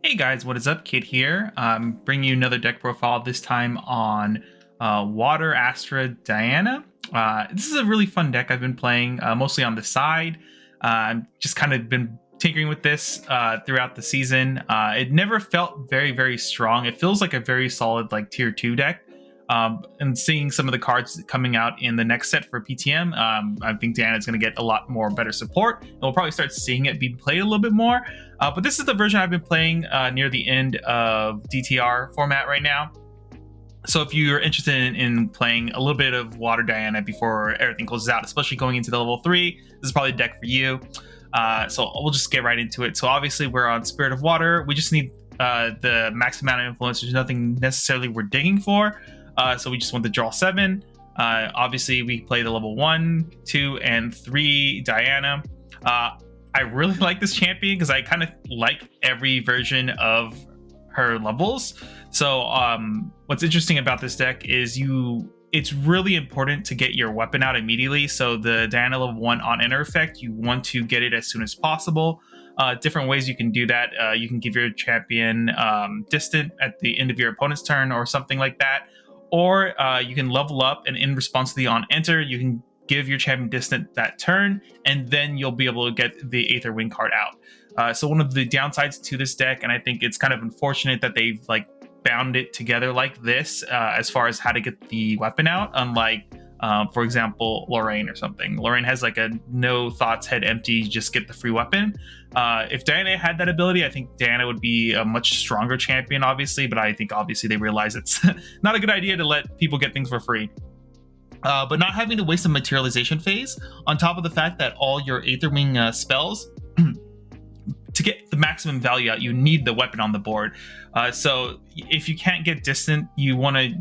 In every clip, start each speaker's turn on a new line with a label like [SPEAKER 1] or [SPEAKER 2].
[SPEAKER 1] Hey guys, what is up? Kid here. Bringing you another deck profile, this time on Water Astra Diana. This is a really fun deck I've been playing, mostly on the side. Just kind of been tinkering with this throughout the season. It never felt very strong. It feels like a very solid like tier 2 deck. And seeing some of the cards coming out in the next set for PTM, I think Diana's going to get a lot more better support. And we'll probably start seeing it be played a little bit more. But this is the version I've been playing near the end of DTR format right now. So if you're interested in playing a little bit of Water Diana before everything closes out, especially going into the level 3, this is probably a deck for you. So we'll just get right into it. So obviously we're on Spirit of Water. We just need the max amount of influence. There's nothing necessarily we're digging for. So we just want to draw 7. Obviously, we play the level 1, 2, and 3 Diana. I really like this champion because I kind of like every version of her levels. So what's interesting about this deck is it's really important to get your weapon out immediately. So the Diana level 1 on enter effect, you want to get it as soon as possible. Different ways you can do that. You can give your champion distant at the end of your opponent's turn or something like that. Or you can level up, and in response to the on enter, you can give your champion distant that turn, and then you'll be able to get the Aether Wing card out. So one of the downsides to this deck, and I think it's kind of unfortunate that they've like bound it together like this as far as how to get the weapon out, unlike for example Lorraine or something. Lorraine has like a no thoughts, head empty, just get the free weapon. If Diana had that ability, I think Diana would be a much stronger champion, obviously, but I think obviously they realize it's not a good idea to let people get things for free. But not having to waste a materialization phase, on top of the fact that all your Aether Wing spells, to get the maximum value out, you need the weapon on the board. So if you can't get distant, you want to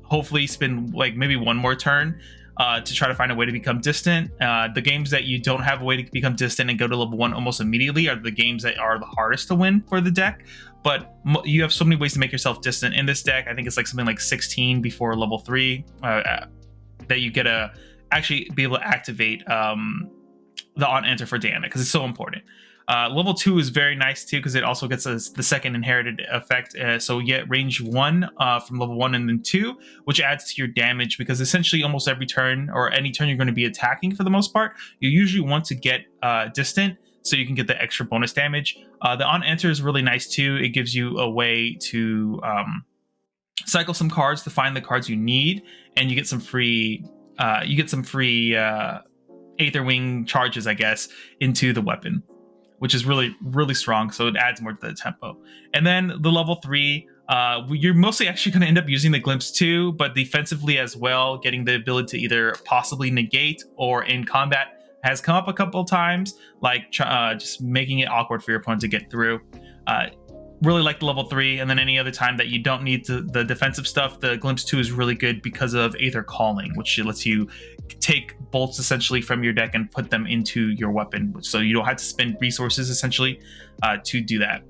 [SPEAKER 1] hopefully spend like maybe one more turn to try to find a way to become distant. The games that you don't have a way to become distant and go to level 1 almost immediately are the games that are the hardest to win for the deck. But you have so many ways to make yourself distant in this deck. I think it's like something like 16 before level 3 that you get to actually be able to activate the on enter for Diana, because it's so important. Level 2 is very nice too, because it also gets the second inherited effect. So you get range 1 from level 1 and then 2, which adds to your damage, because essentially almost every turn or any turn you're going to be attacking for the most part, you usually want to get distant so you can get the extra bonus damage. The on enter is really nice too. It gives you a way to cycle some cards to find the cards you need, and you get some free Aether Wing charges, I guess, into the weapon, which is really strong. So it adds more to the tempo. And then the level 3, you're mostly actually going to end up using the Glimpse too, but defensively as well, getting the ability to either possibly negate or in combat has come up a couple times, like just making it awkward for your opponent to get through. Really like the level 3, and then any other time that you don't need the defensive stuff, the Glimpse 2 is really good because of Aether Calling, which lets you take bolts essentially from your deck and put them into your weapon, so you don't have to spend resources essentially to do that.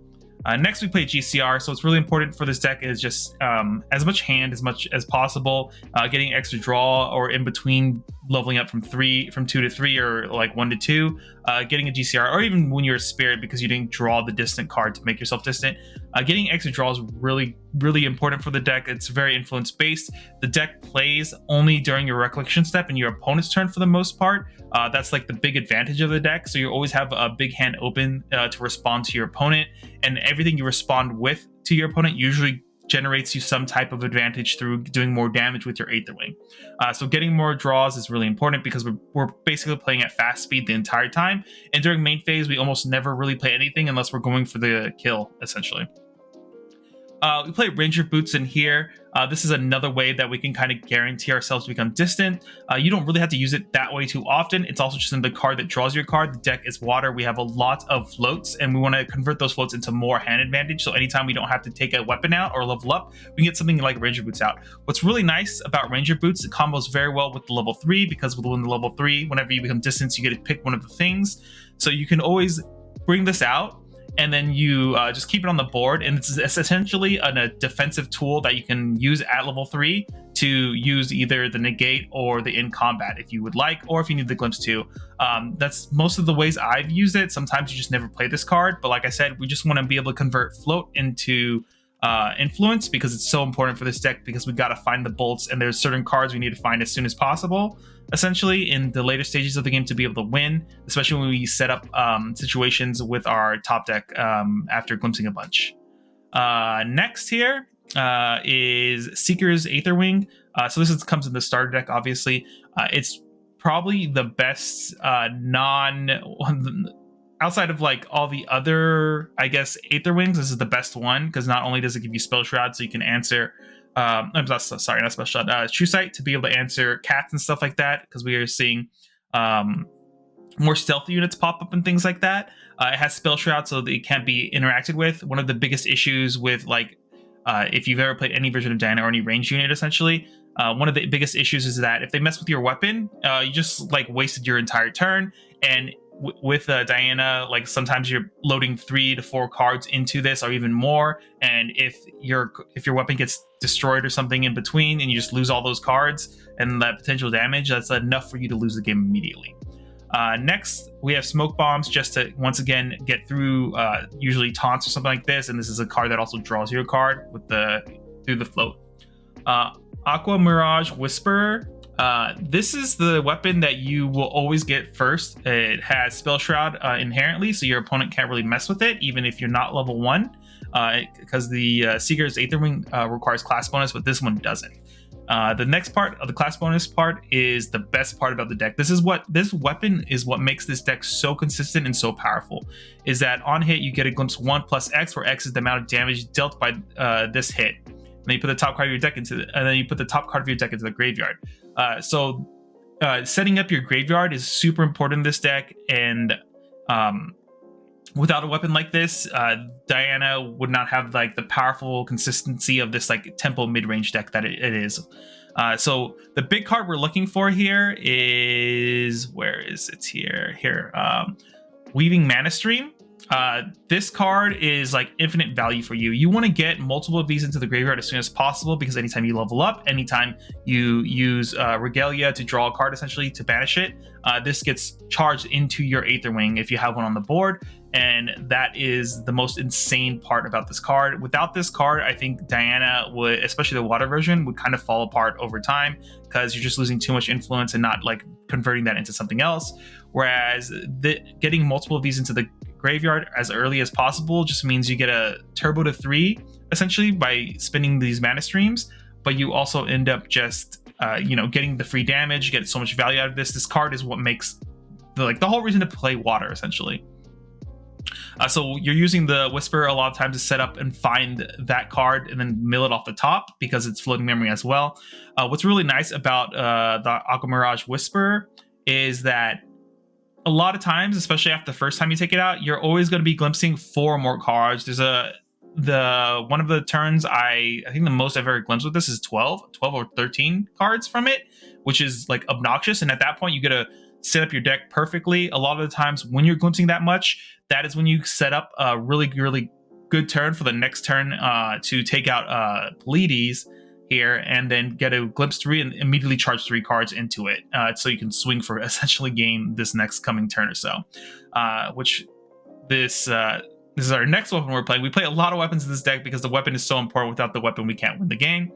[SPEAKER 1] Next we play GCR, so it's really important for this deck is just as much hand as possible, getting extra draw, or in between leveling up from 2 to 3 or like 1 to 2, getting a GCR, or even when you're a spirit because you didn't draw the distant card to make yourself distant. Getting extra draw is really important for the deck. It's very influence based. The deck plays only during your recollection step and your opponent's turn for the most part. That's like the big advantage of the deck, so you always have a big hand open to respond to your opponent, and everything you respond with to your opponent usually generates you some type of advantage through doing more damage with your Aether Wing. So getting more draws is really important because we're basically playing at fast speed the entire time, and during main phase we almost never really play anything unless we're going for the kill essentially. We play Ranger Boots in here. This is another way that we can kind of guarantee ourselves to become distant. You don't really have to use it that way too often. It's also just in the card that draws your card. The deck is water. We have a lot of floats, and we want to convert those floats into more hand advantage. So anytime we don't have to take a weapon out or level up, we can get something like Ranger Boots out. What's really nice about Ranger Boots, it combos very well with the level 3, because within the level 3, whenever you become distant, you get to pick one of the things. So you can always bring this out and then you just keep it on the board, and it's essentially a defensive tool that you can use at level 3 to use either the negate or the in combat if you would like, or if you need the glimpse too. That's most of the ways I've used it. Sometimes you just never play this card, but like I said, we just want to be able to convert float into influence, because it's so important for this deck, because we got to find the bolts, and there's certain cards we need to find as soon as possible, essentially in the later stages of the game, to be able to win, especially when we set up situations with our top deck after glimpsing a bunch. Next here is Seeker's Aetherwing. So this comes in the starter deck, obviously. It's probably the best outside of like all the other, I guess, Aether Wings, this is the best one, because not only does it give you Spell Shroud, so you can answer not Spell Shroud, True Sight, to be able to answer cats and stuff like that, because we are seeing more stealth units pop up and things like that. It has Spell Shroud, so that it can't be interacted with. One of the biggest issues with, like, if you've ever played any version of Diana or any ranged unit, essentially, one of the biggest issues is that if they mess with your weapon, you just like wasted your entire turn. And with Diana, like, sometimes you're loading 3 to 4 cards into this, or even more, and if your weapon gets destroyed or something in between, and you just lose all those cards and that potential damage, that's enough for you to lose the game immediately. Next, we have Smoke Bombs, just to once again get through usually taunts or something like this, and this is a card that also draws you a card with through the float. Aqua Mirage Whisperer. This is the weapon that you will always get first. It has Spell Shroud inherently, so your opponent can't really mess with it, even if you're not level 1, because the Seeker's Aetherwing requires class bonus, but this one doesn't. The next part of the class bonus part is the best part about the deck. This weapon is what makes this deck so consistent and so powerful, is that on hit you get a glimpse 1 plus X, where X is the amount of damage dealt by this hit. And then you put the top card of your deck into the graveyard. So setting up your graveyard is super important in this deck, and without a weapon like this, Diana would not have like the powerful consistency of this like tempo mid-range deck that it is. So the big card we're looking for here is, where is it? Here, Weaving Mana Stream. This card is like infinite value for you. You want to get multiple of these into the graveyard as soon as possible, because anytime you level up, anytime you use Regalia to draw a card, essentially to banish it, this gets charged into your Aetherwing if you have one on the board, and that is the most insane part about this card. Without this card, I think Diana would, especially the water version, would kind of fall apart over time, because you're just losing too much influence and not like converting that into something else. Whereas getting multiple of these into the graveyard as early as possible just means you get a turbo to 3 essentially by spinning these mana streams, but you also end up just getting the free damage. You get so much value out of this. This card is what makes the whole reason to play water, essentially. So you're using the Whisper a lot of times to set up and find that card and then mill it off the top, because it's floating memory as well. What's really nice about the Aqua Mirage Whisper is that a lot of times, especially after the first time you take it out, you're always going to be glimpsing 4 more cards. There's one of the turns I think the most I've ever glimpsed with this is 12 or 13 cards from it, which is like obnoxious. And at that point, you get to set up your deck perfectly. A lot of the times when you're glimpsing that much, that is when you set up a really, really good turn for the next turn to take out Pleiades here, and then get a glimpse 3 and immediately charge 3 cards into it, so you can swing for essentially game this next coming turn or so. Which this is our next weapon we're playing. We play a lot of weapons in this deck because the weapon is so important. Without the weapon, we can't win the game.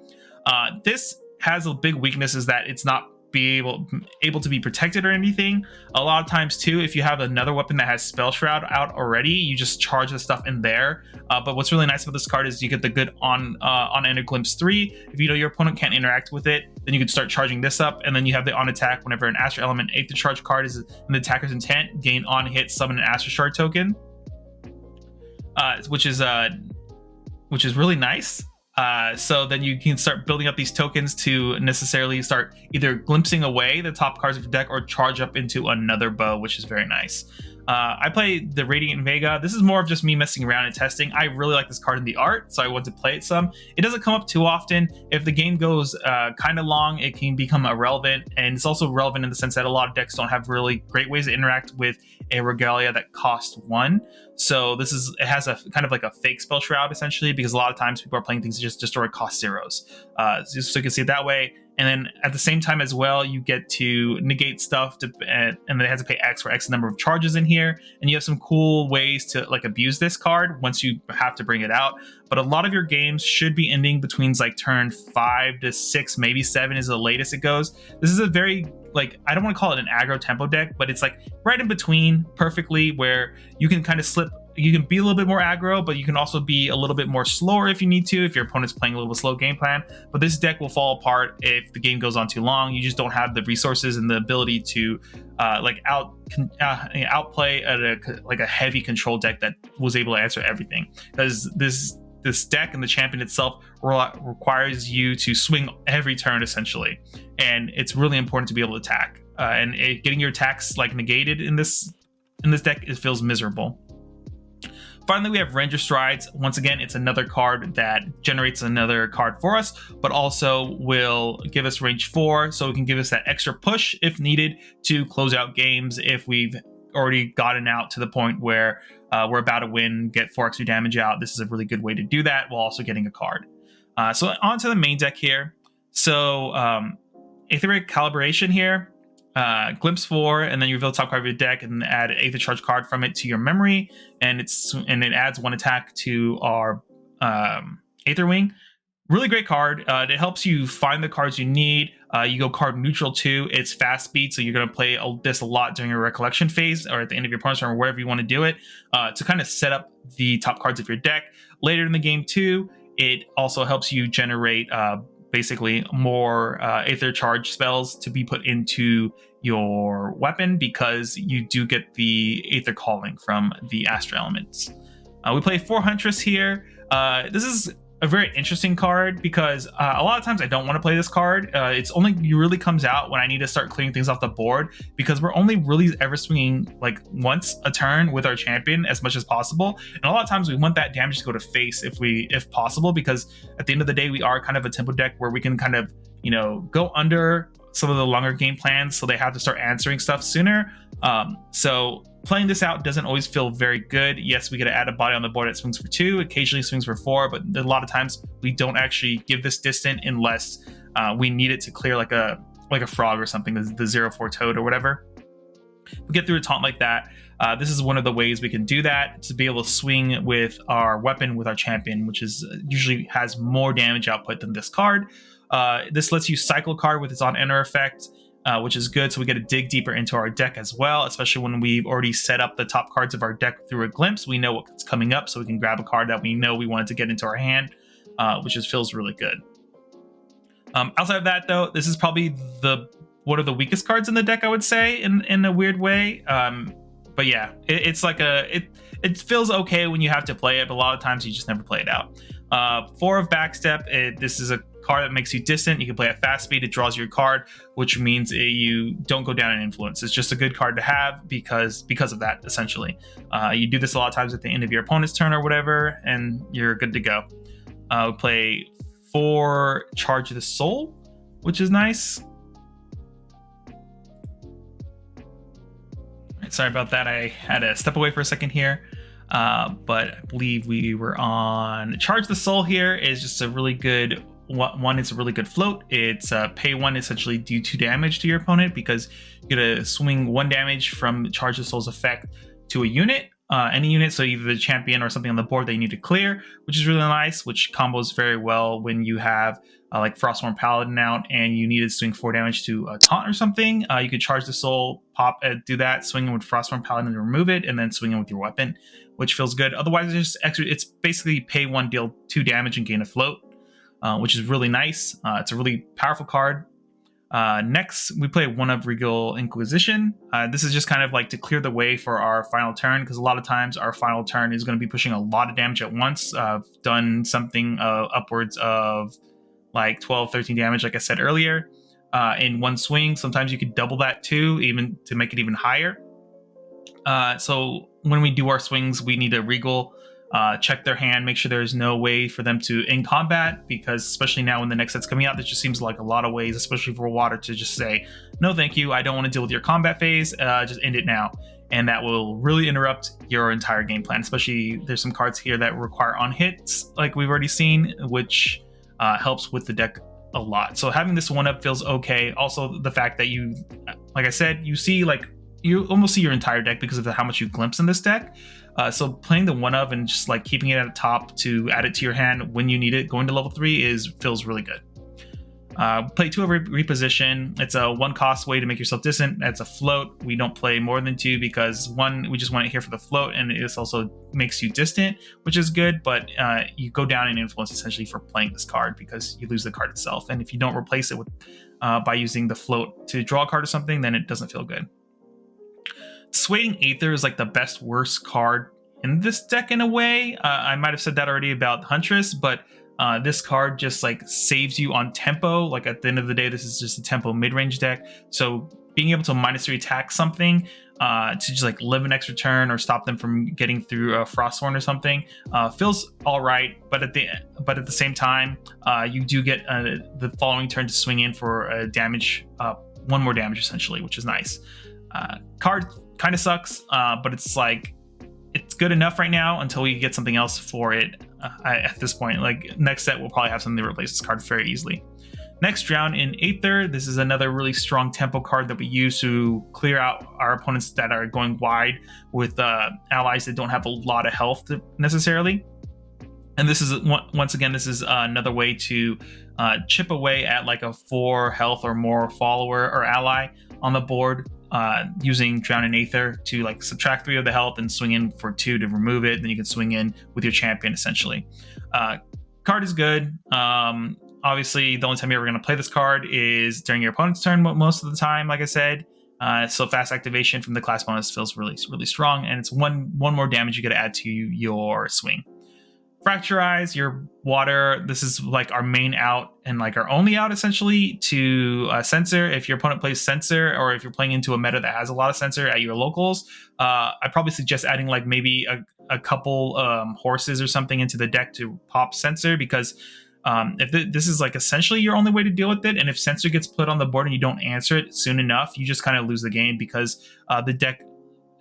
[SPEAKER 1] This has a big weakness, is that it's not able to be protected or anything. A lot of times too, if you have another weapon that has Spell Shroud out already, you just charge the stuff in there. But what's really nice about this card is you get the good on enter glimpse 3. If you know your opponent can't interact with it, then you can start charging this up, and then you have the on attack whenever an Astra element Aether Charge card is in the attacker's intent, gain on hit, summon an Astra Shard token, which is really nice. So then you can start building up these tokens to necessarily start either glimpsing away the top cards of your deck or charge up into another bow, which is very nice. I play the Radiant Vega. This is more of just me messing around and testing. I really like this card in the art, so I want to play it some. It doesn't come up too often. If the game goes kind of long, it can become irrelevant, and it's also relevant in the sense that a lot of decks don't have really great ways to interact with a Regalia that cost 1. So it has a kind of like a fake spell shroud essentially, because a lot of times people are playing things that just destroy cost 0s. So you can see it that way. And then at the same time as well, you get to negate stuff and then it has to pay X for X number of charges in here. And you have some cool ways to like abuse this card once you have to bring it out. But a lot of your games should be ending between like turn 5 to 6, maybe 7 is the latest it goes. This is a very, like, I don't want to call it an aggro tempo deck, but it's like right in between perfectly, where you can kind of slip. You can be a little bit more aggro, but you can also be a little bit more slower if you need to, if your opponent's playing a little slow game plan. But this deck will fall apart if the game goes on too long. You just don't have the resources and the ability to outplay a heavy control deck that was able to answer everything. Because this deck and the champion itself requires you to swing every turn essentially, and it's really important to be able to attack. Getting your attacks like negated in this deck, it feels miserable. Finally, we have Ranger Strides. Once again, it's another card that generates another card for us, but also will give us range 4, so it can give us that extra push if needed to close out games if we've already gotten out to the point where we're about to win, get 4 extra damage out. This is a really good way to do that while also getting a card. So onto the main deck here. So Aetheric Calibration here. Glimpse 4, and then you reveal the top card of your deck and add an Aether Charge card from it to your memory, and it adds 1 attack to our Aether Wing. Really great card. It helps you find the cards you need. You go card neutral too. It's fast speed, so you're going to play this a lot during your recollection phase or at the end of your opponent's turn or wherever you want to do it to kind of set up the top cards of your deck. Later in the game too, it also helps you generate basically more Aether Charge spells to be put into your weapon, because you do get the Aether Calling from the Astra elements. We play 4 Huntress here. This is a very interesting card because a lot of times I don't want to play this card. It's only really comes out when I need to start clearing things off the board, because we're only really ever swinging like once a turn with our champion as much as possible. And a lot of times we want that damage to go to face if possible, because at the end of the day, we are kind of a tempo deck where we can kind of, go under some of the longer game plans, so they have to start answering stuff sooner. So playing this out doesn't always feel very good. Yes, we get to add a body on the board that swings for 2, occasionally swings for 4, but a lot of times we don't actually give this distant unless we need it to clear like a frog or something, the 0/4 toad or whatever. We get through a taunt like that. This is one of the ways we can do that, to be able to swing with our weapon with our champion, which is usually has more damage output than this card. This lets you cycle a card with its on enter effect, which is good. So we get to dig deeper into our deck as well, especially when we've already set up the top cards of our deck through a glimpse. We know what's coming up, so we can grab a card that we know we wanted to get into our hand, which feels really good. Outside of that, though, this is probably one of the weakest cards in the deck, I would say, in a weird way. But yeah, it's like it feels okay when you have to play it, but a lot of times you just never play it out. 4 of Backstep. This is a card that makes you distant. You can play at fast speed. It draws your card, which means you don't go down in influence. It's just a good card to have because of that, essentially. You do this a lot of times at the end of your opponent's turn or whatever, and you're good to go. We play 4 Charge of the Soul, which is nice. Right, sorry about that. I had to step away for a second here. But I believe we were on Charge the Soul. Here is just a really good one. It's a really good float. It's pay 1, essentially do 2 damage to your opponent, because you get to swing 1 damage from Charge the Soul's effect to a unit, any unit, so either the champion or something on the board that you need to clear, which is really nice, which combos very well when you have like Frostborn Paladin out and you need to swing 4 damage to a taunt or something. You could Charge the Soul, pop, do that, swing in with Frostborn Paladin to remove it, and then swing in with your weapon, which feels good. Otherwise, it's just extra. It's basically pay 1, deal 2 damage, and gain a float, which is really nice. It's a really powerful card. Next, we play 1 of Regal Inquisition. This is just kind of like to clear the way for our final turn, because a lot of times our final turn is going to be pushing a lot of damage at once. I've done something upwards of like 12, 13 damage, like I said earlier, in 1 swing. Sometimes you could double that too, even to make it even higher. So when we do our swings, we need to regal, check their hand, make sure there's no way for them to end combat, because especially now when the next set's coming out, there just seems like a lot of ways, especially for water, to just say, no thank you, I don't want to deal with your combat phase, just end it now. And that will really interrupt your entire game plan, especially there's some cards here that require on hits, like we've already seen, which helps with the deck a lot. So having this 1-up feels okay. Also, the fact that you, like I said, you almost see your entire deck because of how much you glimpse in this deck. So playing the 1-of and just like keeping it at the top to add it to your hand when you need it going to level 3 feels really good. Play 2 of reposition. It's a 1-cost way to make yourself distant. That's a float. We don't play more than 2 because 1, we just want it here for the float, and this also makes you distant, which is good, but you go down in influence essentially for playing this card because you lose the card itself. And if you don't replace it with by using the float to draw a card or something, then it doesn't feel good. Dissuading Aether is like the best worst card in this deck in a way. I might have said that already about Huntress, but this card just like saves you on tempo. Like at the end of the day, this is just a tempo mid-range deck. So being able to -3 attack something to just like live an extra turn or stop them from getting through a Frosthorn or something feels all right. But at the same time, you do get the following turn to swing in for a damage, 1 more damage essentially, which is nice. Card kind of sucks, but it's like it's good enough right now until we get something else for it. At this point, like next set, we'll probably have something to replace this card very easily. Next, Drown in Aether. This is another really strong tempo card that we use to clear out our opponents that are going wide with allies that don't have a lot of health necessarily. And this is once again, this is another way to chip away at like a 4 health or more follower or ally on the board, using Drown in Aether to like subtract 3 of the health and swing in for 2 to remove it. Then you can swing in with your champion essentially. Card is good. Obviously, the only time you're ever going to play this card is during your opponent's turn most of the time, like I said. So fast activation from the class bonus feels really, really strong, and it's one more damage you get to add to your swing. Fracturize your water. This is like our main out and like our only out essentially to censor. If your opponent plays censor, or if you're playing into a meta that has a lot of censor at your locals, I probably suggest adding like maybe a couple horses or something into the deck to pop censor, because if this is like essentially your only way to deal with it, and if censor gets put on the board and you don't answer it soon enough, you just kind of lose the game, because the deck,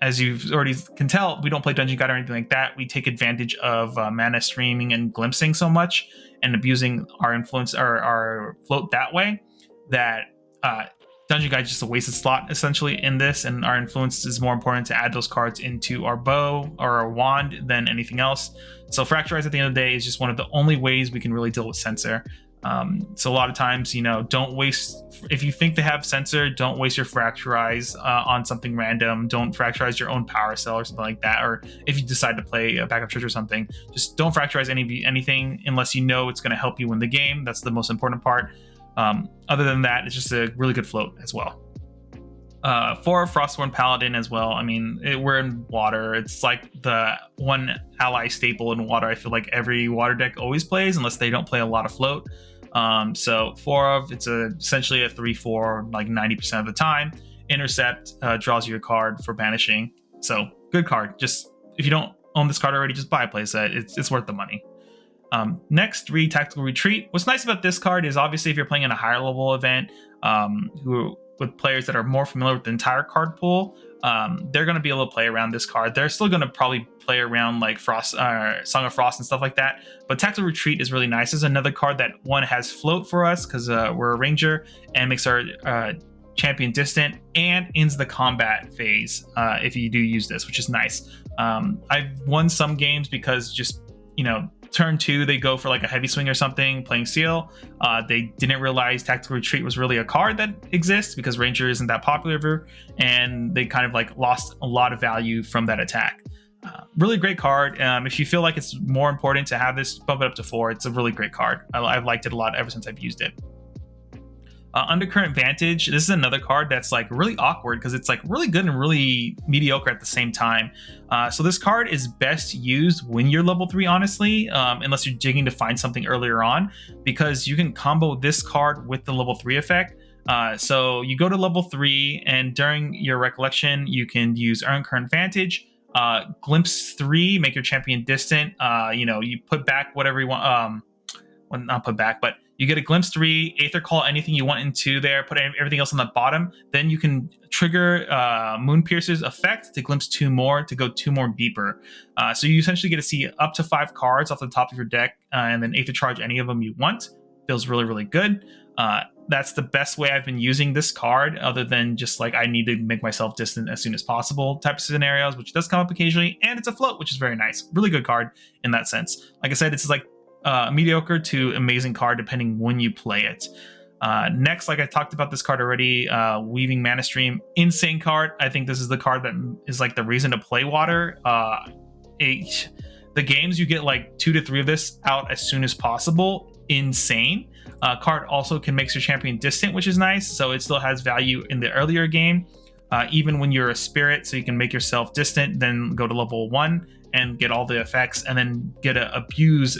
[SPEAKER 1] as you've already can tell, we don't play Dungeon Guide or anything like that. We take advantage of mana streaming and glimpsing so much and abusing our influence or our float that way, that Dungeon Guide is just a wasted slot essentially in this, and our influence is more important to add those cards into our bow or our wand than anything else. So Fracturize at the end of the day is just one of the only ways we can really deal with censor. So a lot of times, don't waste, if you think they have censor, don't waste your Fracturize on something random. Don't Fracturize your own power cell or something like that. Or if you decide to play a backup church or something, just don't Fracturize anything unless you know it's going to help you win the game. That's the most important part. Other than that, it's just a really good float as well. For Frostborn Paladin as well, I mean, we're in water. It's like the one ally staple in water I feel like every water deck always plays, unless they don't play a lot of float. So 4 of, it's essentially a 3/4 like 90% of the time. Intercept draws you a card for banishing. So good card. Just if you don't own this card already, just buy a playset. It's worth the money. Next, 3 Tactical Retreat. What's nice about this card is obviously if you're playing in a higher level event, with players that are more familiar with the entire card pool, they're going to be able to play around this card. They're still going to probably play around like Song of Frost and stuff like that. But Tactical Retreat is really nice. It's another card that has float for us because we're a ranger, and makes our champion distant and ends the combat phase if you do use this, which is nice. I've won some games because just, turn 2, they go for like a heavy swing or something, playing Seal. They didn't realize Tactical Retreat was really a card that exists because Ranger isn't that popular, and they kind of like lost a lot of value from that attack. Really great card. If you feel like it's more important to have this, bump it up to 4. It's a really great card. I've liked it a lot ever since I've used it. Undercurrent Vantage. This is another card that's like really awkward because it's like really good and really mediocre at the same time. So this card is best used when you're level 3, honestly, unless you're digging to find something earlier on, because you can combo this card with the level 3 effect. So you go to level 3, and during your recollection, you can use Earn Current Vantage. Glimpse 3, make your champion distant. You put back whatever you want. Well, not put back, but you get a Glimpse 3, Aether Call anything you want into there, put everything else on the bottom. Then you can trigger Moon Piercer's effect to Glimpse 2 more to go 2 more deeper. So you essentially get to see up to 5 cards off the top of your deck, and then Aether Charge any of them you want. Feels really, really good. That's the best way I've been using this card, other than just like I need to make myself distant as soon as possible type of scenarios, which does come up occasionally. And it's a float, which is very nice. Really good card in that sense. Like I said, it's like mediocre to amazing card depending when you play it. Next, like I talked about this card already, Weaving Mana Stream, insane card. I think this is the card that is like the reason to play Water. The games you get like 2 to 3 of this out as soon as possible. Insane. Card also can make your champion distant, which is nice, so it still has value in the earlier game, even when you're a spirit, so you can make yourself distant, then go to level 1 and get all the effects, and then get to abuse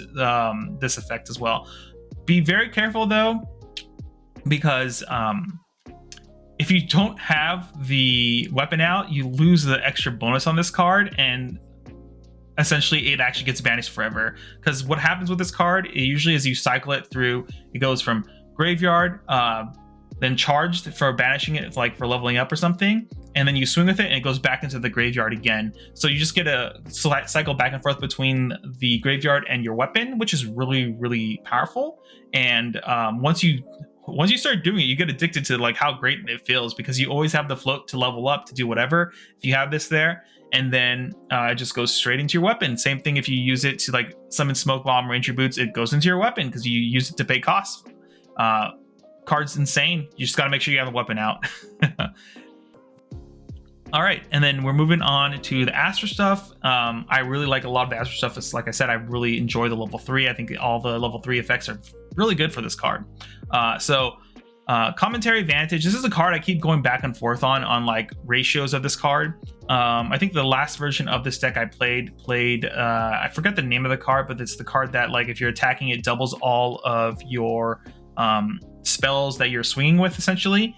[SPEAKER 1] this effect as well. Be very careful though, because if you don't have the weapon out, you lose the extra bonus on this card, and essentially it actually gets banished forever. Because what happens with this card, it usually as you cycle it through, it goes from graveyard, then charged for banishing it, like for leveling up or something, and then you swing with it and it goes back into the graveyard again. So you just get a cycle back and forth between the graveyard and your weapon, which is really, really powerful. And once you start doing it, you get addicted to like how great it feels, because you always have the float to level up, to do whatever if you have this there. And then it just goes straight into your weapon. Same thing if you use it to like summon Smoke Bomb, Ranger Boots, it goes into your weapon because you use it to pay costs. Card's insane. You just got to make sure you have a weapon out. All right, and then we're moving on to the Astra stuff. I really like a lot of the Astra stuff. It's like I said, I really enjoy the level 3. I think all the level 3 effects are really good for this card. Commentary Vantage. This is a card I keep going back and forth on like ratios of this card. I think the last version of this deck I played I forget the name of the card, but it's the card that like if you're attacking, it doubles all of your spells that you're swinging with, essentially,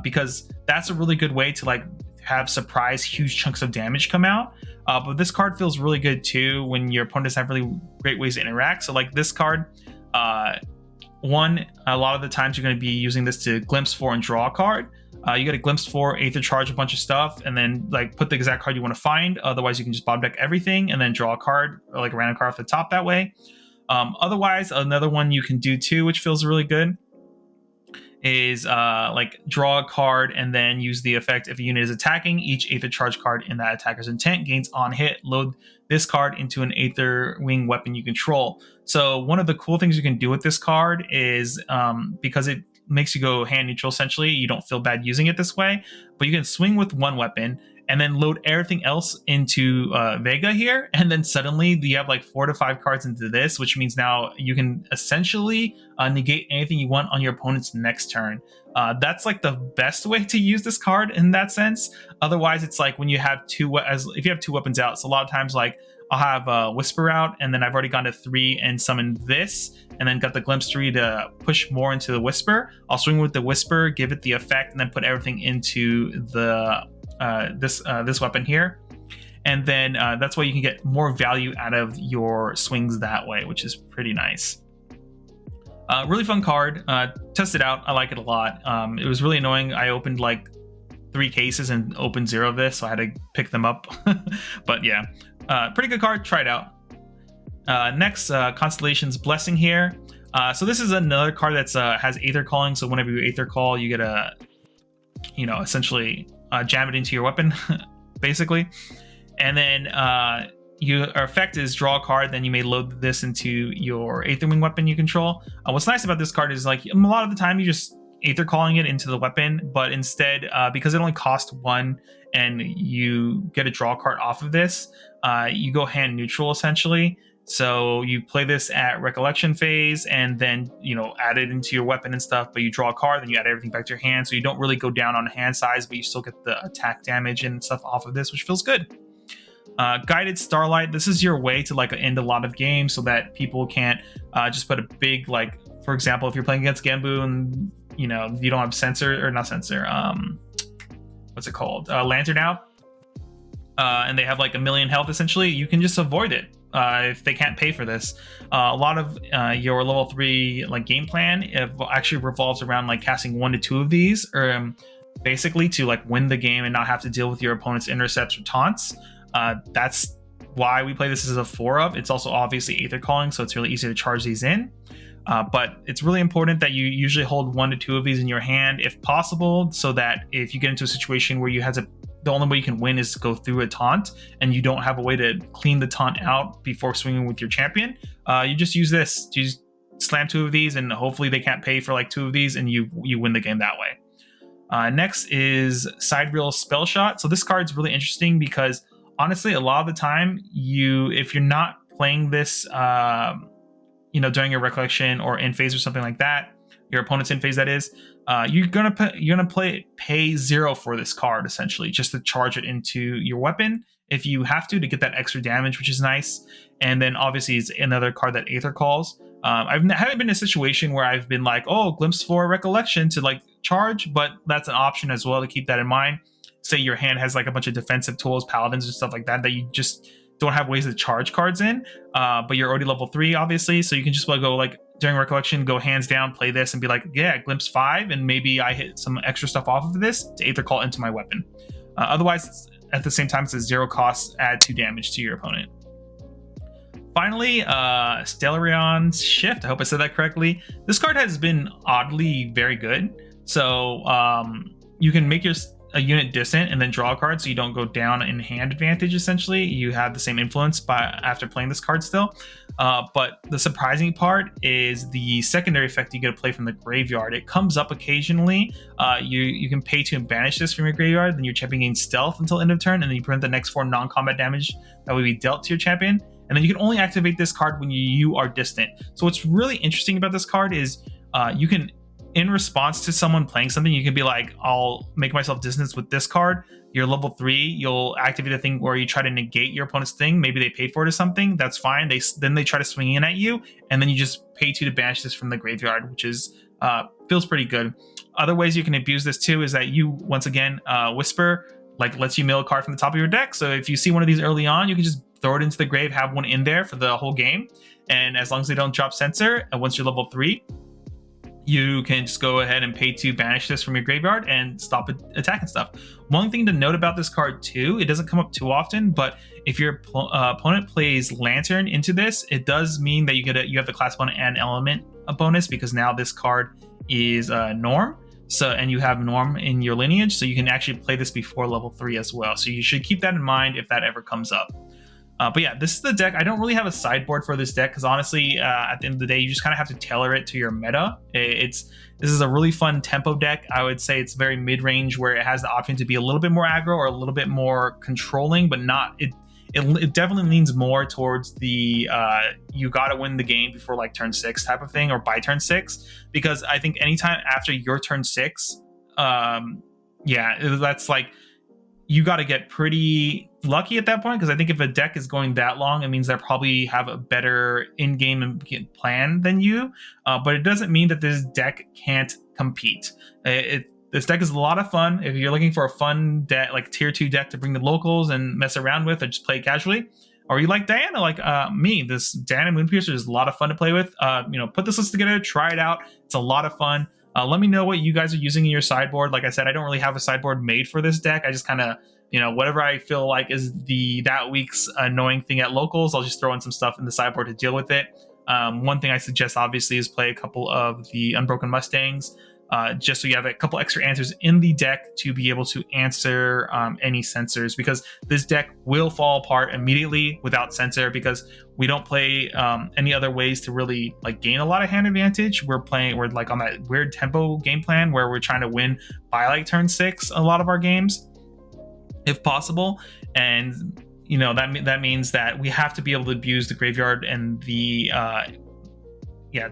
[SPEAKER 1] because that's a really good way to like have surprise huge chunks of damage come out. But this card feels really good too when your opponents have really great ways to interact. So like this card, one, a lot of the times you're going to be using this to glimpse 4 and draw a card. You got to glimpse 4, Aether Charge a bunch of stuff, and then like put the exact card you want to find. Otherwise, you can just bottom deck everything and then draw a card, or like a random card off the top that way. Otherwise, another one you can do too, which feels really good, is like draw a card and then use the effect. If a unit is attacking, each Aether Charge card in that attacker's intent gains on hit. Load this card into an Aether Wing weapon you control. So one of the cool things you can do with this card is because it makes you go hand neutral, essentially, you don't feel bad using it this way, but you can swing with one weapon and then load everything else into Vega here, and then suddenly you have like 4 to 5 cards into this, which means now you can essentially negate anything you want on your opponent's next turn. That's like the best way to use this card in that sense. Otherwise, it's like when you have if you have 2 weapons out, so a lot of times like I'll have Whisper out, and then I've already gone to 3 and summoned this, and then got the Glimpse 3 to push more into the Whisper. I'll swing with the Whisper, give it the effect, and then put everything into the this weapon here. And then that's why you can get more value out of your swings that way, which is pretty nice. Really fun card. Test it out. I like it a lot. It was really annoying. I opened like 3 cases and opened 0 of this, so I had to pick them up. But yeah, pretty good card. Try it out. Next, Constellation's Blessing here. So this is another card that's has Aether Calling. So whenever you Aether Call, you get a, essentially jam it into your weapon, basically. And then your effect is draw a card, then you may load this into your Aether Wing weapon you control. What's nice about this card is like a lot of the time you just Aether Calling it into the weapon, but instead, because it only costs 1 and you get a draw card off of this, you go hand neutral essentially. So you play this at Recollection phase and then, add it into your weapon and stuff, but you draw a card, then you add everything back to your hand. So you don't really go down on hand size, but you still get the attack damage and stuff off of this, which feels good. Guided Starlight. This is your way to like end a lot of games so that people can't just put a big, like, for example, if you're playing against Gambu and you know, you don't have sensor, or not sensor, what's it called, lantern out, and they have like 1,000,000 health essentially, you can just avoid it if they can't pay for this. A lot of your level 3 like game plan, it actually revolves around like casting 1 to 2 of these, or basically to like win the game and not have to deal with your opponent's intercepts or taunts. That's why we play this as a 4 of. It's also obviously Aether Calling, so it's really easy to charge these in. But it's really important that you usually hold 1 to 2 of these in your hand if possible, so that if you get into a situation where you have to, the only way you can win is to go through a taunt, and you don't have a way to clean the taunt out before swinging with your champion, you just use this. You just slam 2 of these, and hopefully they can't pay for like 2 of these, and you win the game that way. Next is Side Reel Spell Shot. So this card's really interesting because honestly, a lot of the time, if you're not playing this, you know, during your recollection or in phase or something like that, your opponent's in phase, that is, you're gonna pay 0 for this card essentially, just to charge it into your weapon if you have to get that extra damage, which is nice. And then obviously it's another card that Aether calls. I haven't been in a situation where I've been like, oh, glimpse for recollection to like charge, but that's an option as well to keep that in mind. Say your hand has like a bunch of defensive tools, paladins and stuff like that, that you just don't have ways to charge cards in, but you're already level 3 obviously, so you can just go like during recollection, go hands down, play this and be like, yeah, glimpse 5, and maybe I hit some extra stuff off of this to Aether Call into my weapon. Otherwise, at the same time, it's a 0 cost, add 2 damage to your opponent. Finally, Stellarion's Shift. I hope I said that correctly. This card has been oddly very good. So you can make a unit distant and then draw a card, so you don't go down in hand advantage. Essentially, you have the same influence after playing this card still. But the surprising part is the secondary effect you get to play from the graveyard. It comes up occasionally. You can pay to banish this from your graveyard, then your champion gains stealth until end of turn, and then you prevent the next 4 non-combat damage that would be dealt to your champion. And then you can only activate this card when you are distant. So what's really interesting about this card is you can, in response to someone playing something, you can be like, I'll make myself distance with this card. You're level 3, you'll activate a thing where you try to negate your opponent's thing. Maybe they pay for it or something. That's fine. Then they try to swing in at you, and then you just pay 2 to banish this from the graveyard, which is feels pretty good. Other ways you can abuse this too is that you, once again, Whisper like lets you mill a card from the top of your deck. So if you see one of these early on, you can just throw it into the grave, have one in there for the whole game. And as long as they don't drop Censor, and once you're level 3, you can just go ahead and pay to banish this from your graveyard and stop attacking stuff. One thing to note about this card too, it doesn't come up too often, but if your opponent plays Lantern into this, it does mean that you have the class bonus and element bonus, because now this card is Norm. So, and you have Norm in your lineage, so you can actually play this before level 3 as well. So you should keep that in mind if that ever comes up. But yeah, this is the deck. I don't really have a sideboard for this deck because honestly, at the end of the day, you just kind of have to tailor it to your meta. This is a really fun tempo deck. I would say it's very mid-range, where it has the option to be a little bit more aggro or a little bit more controlling, but not it. It definitely leans more towards the you gotta win the game before like turn 6 type of thing, or by turn 6, because I think anytime after your turn 6, yeah, that's like you got to get pretty lucky at that point, because I think if a deck is going that long, it means they probably have a better in-game plan than you. But it doesn't mean that this deck can't compete. This deck is a lot of fun. If you're looking for a fun deck, like tier 2 deck to bring the locals and mess around with, or just play casually, or you like Diana, like me, this Diana Moonpiercer is a lot of fun to play with. Put this list together, try it out. It's a lot of fun. Let me know what you guys are using in your sideboard. Like I said, I don't really have a sideboard made for this deck. I just kind of, whatever I feel like is that week's annoying thing at locals, I'll just throw in some stuff in the sideboard to deal with it. One thing I suggest, obviously, is play a couple of the Unbroken Mustangs, just so you have a couple extra answers in the deck to be able to answer any censors, because this deck will fall apart immediately without censor, because we don't play any other ways to really like gain a lot of hand advantage. We're like on that weird tempo game plan where we're trying to win by like turn 6 a lot of our games, if possible. And that means that we have to be able to abuse the graveyard and the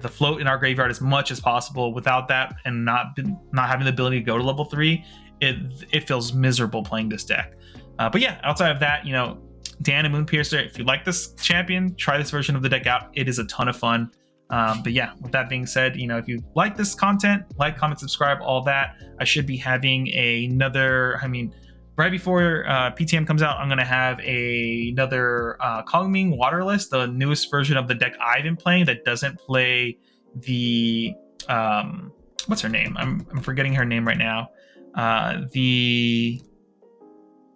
[SPEAKER 1] float in our graveyard as much as possible. Without that, and not having the ability to go to level 3, it feels miserable playing this deck. But yeah, outside of that, Dan and Moonpiercer, if you like this champion, try this version of the deck out. It is a ton of fun. But yeah, with that being said, you know, if you like this content, like, comment, subscribe, all that. I should be having another, I mean, right before PTM comes out, I'm going to have another Kongming Waterless, the newest version of the deck I've been playing that doesn't play the, what's her name? I'm forgetting her name right now.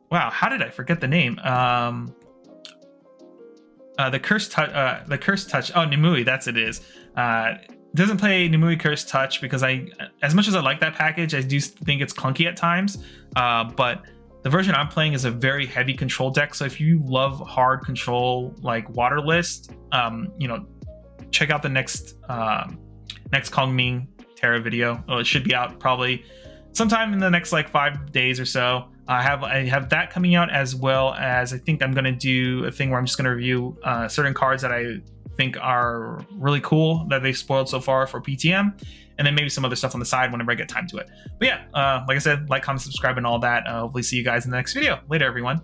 [SPEAKER 1] Wow, how did I forget the name? The Cursed Touch. Oh, Nimue, that's it is. Doesn't play Nimue Cursed Touch because as much as I like that package, I do think it's clunky at times. But the version I'm playing is a very heavy control deck. So if you love hard control like Waterless, you know, check out the next Kongming Terra video. Well, it should be out probably sometime in the next like 5 days or so. I have that coming out, as well as I think I'm going to do a thing where I'm just going to review certain cards that I think are really cool that they've spoiled so far for PTM, and then maybe some other stuff on the side whenever I get time to it. But yeah, like I said, like, comment, subscribe, and all that. Hopefully see you guys in the next video. Later, everyone.